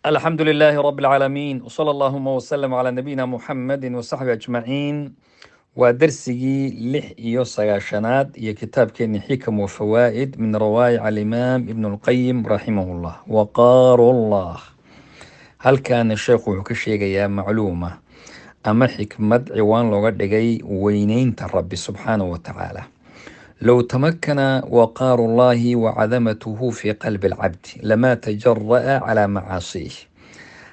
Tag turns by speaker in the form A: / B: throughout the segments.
A: الحمد لله رب العالمين وصلى اللهم وسلم على نبينا محمد وصحبه أجمعين ودرسي لح يوسغاشنات هي كتاب كان حكم وفوائد من روايع الإمام ابن القيم رحمه الله وقار الله. هل كان الشيخ وكشيغ يا معلومة أما حكمة عوان لغة دقي وينين الرب سبحانه وتعالى لو تمكن وقار الله وعظمته في قلب العبد لما تجرأ على معاصيه.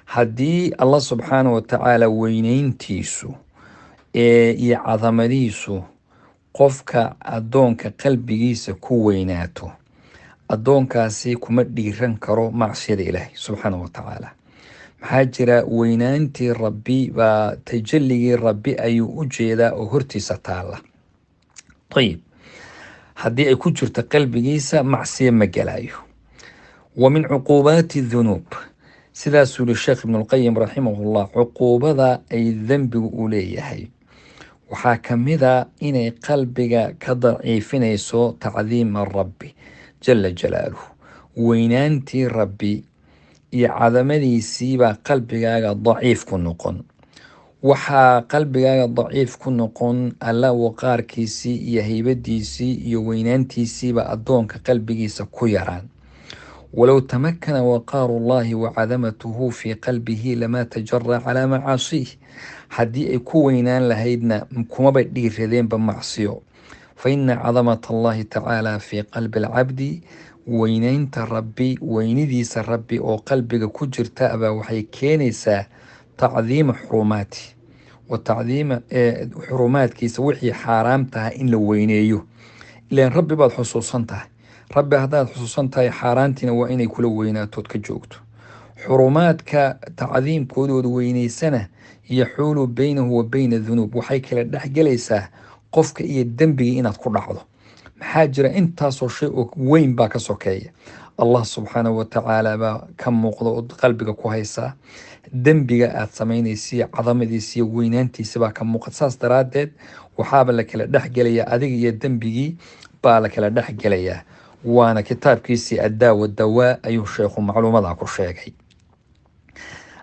A: haddii allah subxaana wa tacaala weyneyntiisu iyo cadamadiisu qofka addoonka qalbigiisa ku weynaato, addoonkaasi kuma dhiiran karo macsiyada ilaahay subxaana wa tacaala. maxaa jira weynaantii rabbi baa tajalligii rabbi ayuu u jeedaa oo hortiisa taalla. ayib, haddii ay ku jirto qalbigiisa macsiyo ma galayo. wa min cuquubaati dunuub, sidaasuu yihi sheekh ibnulqayim raximahullah, cuquubada ay dembigu u leeyahay waxaa ka mid a inay qalbiga ka daciifinayso tacdiima rabbi jala jalaaluhu. weynaantii rabbi iyo cadamadiisiibaa qalbigaaga daciif ku noqon. waxaa qalbigaaga daciif ku noqon alla waqaarkiisii iyo haybadiisii iyo weynaantiisiiba addoonka qalbigiisa ku yaraan. ولو تمكن وقار الله وعظمته في قلبه لما تجرى على معاصيه. haddii ay ku weynaan lahaydna kumaba dhiiradeen bamacsiyo. فإن عظمة الله تعالى في قلب العبد weynaynta rabbi, weynidiisa rabbi oo qalbiga ku jirta abaa waxay keenaysaa tacdiima xurumaati wa tacdiima xurumaadkiisa, wixii xaaraam tahay in la weyneeyo. ilaan rabbi baad xusuusan tahay, rabbi haddaad xusuusan tahay xaaraantiina waa inay kula weynaatood ka joogto. xurumaadka tacdiimkoodooda weynaysana yaxuulu baynahu wa bayna dunuub, waxay kala dhexgelaysaa qofka iyo dembiga inaad ku dhacdo. maxaa jira intaasoo shay oo weyn baa ka sokeeya. allah subxaanahu wa tacaala baa ka muuqda oo qalbiga ku haysaa. dembiga aad samaynaysiiyo cadamadiisa iyo weynaantiisa baa ka muuqda. saas daraaddeed waxaaba la kala dhexgelayaa, adiga iyo dembigii baa la kala dhexgelayaa. waana kitaabkiisii addaawa dawaa ayuu sheekhu macluumada ku sheegay.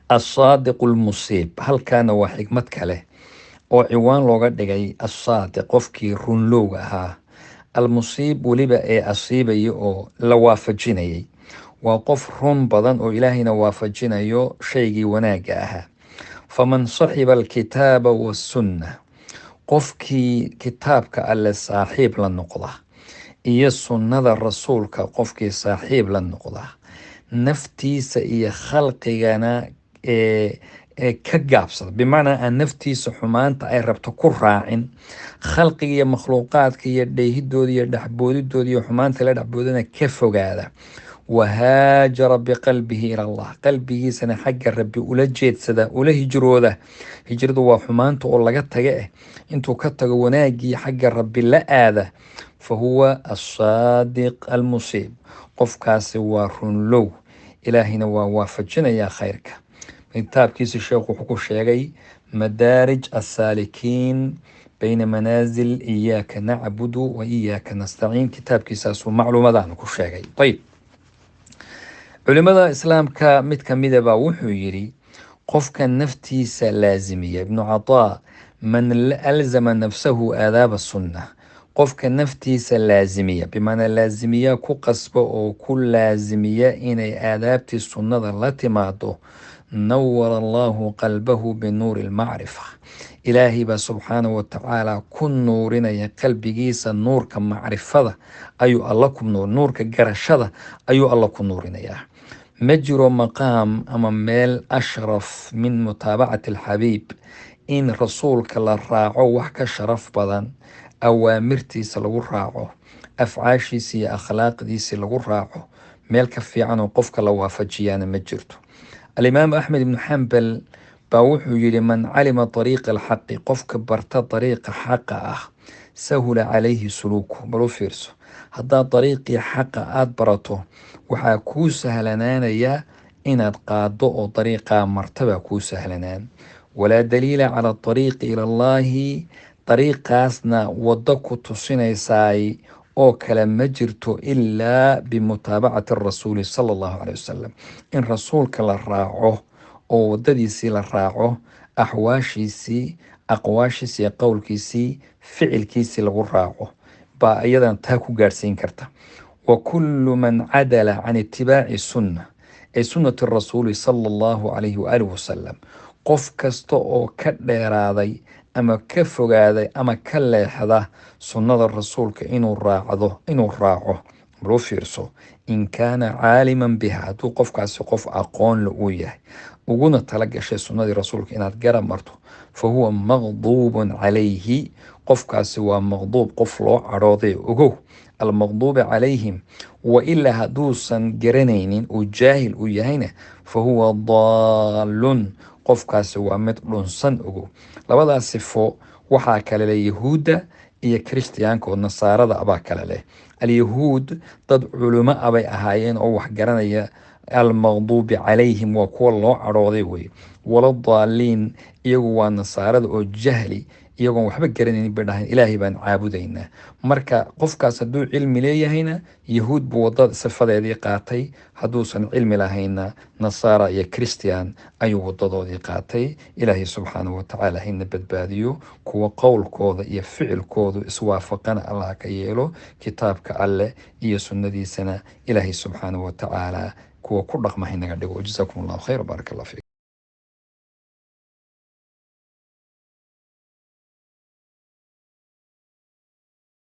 A: assaadiqu lmusiib, halkaana waa xikmad kale oo ciwaan looga dhigay assaadiq, qofkii runlowga ahaa. almusiib weliba ee asiibaya oo la waafajinayay, waa qof run badan oo ilaahayna waafajinayo shaygii wanaagga ahaa. faman saxiba alkitaaba wasunna, qofkii kitaabka alle saaxiib la noqda iyo sunnada rasuulka qofkii saaxiib la noqda, naftiisa iyo khalqigana ka gaabsada, bimacnaa aan naftiisa xumaanta ay rabto ku raacin, khalqiga iyo makhluuqaadka iyo dheehidooda iyo dhexboodidooda iyo xumaanta la dhexboodana ka fogaada. wahaajara biqalbihi ila allah, qalbigiisana xagga rabbi ula jeedsada, ula hijrooda. hijradu waa xumaanta oo laga taga intuu ka tago wanaagii xagga rabbi la aada. fahuwa assaadiq almusiib, qofkaasi waa runlow, ilaahayna waa waafajinayaa khayrka. kitaabkiisa sheekhu wuxuu ku sheegay madaarij assaalikiin bayna manaasil iyaaka nacbudu wa iyaaka nastaciin. kitaabkiisaasuu macluumadan ku sheegay. ayib, culimada islaamka mid ka midaba wuxuu yidhi, qofka naftiisa laazimiya, ibnu cataa, man alzama nafsahu aadaaba sunna, qofka naftiisa laazimiya, bimacnaa laazimiya ku qasba oo ku laazimiya inay aadaabtii sunnada la timaado, nawara allahu qalbahu binuuri lmacrifa, ilaahay baa subxaanahu wa tacaala ku nuurinaya qalbigiisa nuurka macrifada ayuu alla ku nuurka garashada ayuu alla ku nuurinayaa. ma jiro maqaam ama meel ashraf min mutaabacati alxabiib, in rasuulka la raaco wax ka sharaf badan, awaamirtiisa lagu raaco, afcaashiisa iyo akhlaaqdiisa lagu raaco, meel ka fiican oo qofka la waafajiyaana ma jirto. alimaam axmed ibnu xambal baa wuxuu yidhi, man calima ariiqa alxaqi, qofka barta dariiqa xaqa ah, sahula calayhi suluuku. bal u fiirso, haddaad dariiqii xaqa aada barato waxaa kuu sahlanaanaya inaad qaado oo dariiqaa martabaa kuu sahlanaan. walaa daliila cala ariiqi ila allahi, dariiqaasna waddo ku tusinaysaay oo kale ma jirto ilaa bimutaabacati rasuuli sala allahu caleyhi wasalam, in rasuulka la raaco oo waddadiisii la raaco, axwaashiisii, aqwaashiisii, qowlkiisii, ficilkiisii lagu raaco baa iyadan taa ku gaadhsiin karta. wa kullu man cadala can itibaaci sunna ay sunnati rasuuli sala allahu calayhi waaalih wasalam, qof kasta oo ka dheeraaday ama ka fogaaday ama ka leexda sunnada rasuulka inuu raaco loo fiirso, in kaana caaliman biha, hadduu qofkaasi qof aqoon la uu yahay, uguna tala gashay sunnadii rasuulka inaad garab marto, fa huwa maqduubun calayhi, qofkaasi waa maqduub, qof loo cadhooday ogow, almaqduubi calayhim. wa ilaa hadduusan garanaynin uu jaahil u yahayna, fa huwa daalun, qofkaasi waa mid dhunsan ogow. labadaas sifo waxaa kale leh yahuudda iyo kiristiyaanka oo nasaarada abaa kale leh. alyahuud dad culimo abay ahaayeen oo wax garanaya, almaqduubi calayhim waa kuwa loo cadhooday wey. waladaaliin iyagu waa nasaarada oo jahli iyagoon waxba garanaynin bay dhahayn ilaahay baan caabudaynaa. marka qofkaas hadduu cilmi leeyahayna yahuud buu wadada sifadeedii qaatay, hadduusan cilmi lahayna nasaara iyo christian ayuu wadadoodii qaatay. ilaahay subxaanahu watacaala hayna badbaadiyo, kuwa qowlkooda iyo ficilkoodu iswaafaqana allah ka yeelo, kitaabka alleh iyo sunnadiisana ilaahay subxaanahu watacaala kuwa ku dhaqma haynaga dhigo. jazaakum allahu khayr, baarak allah fiikum.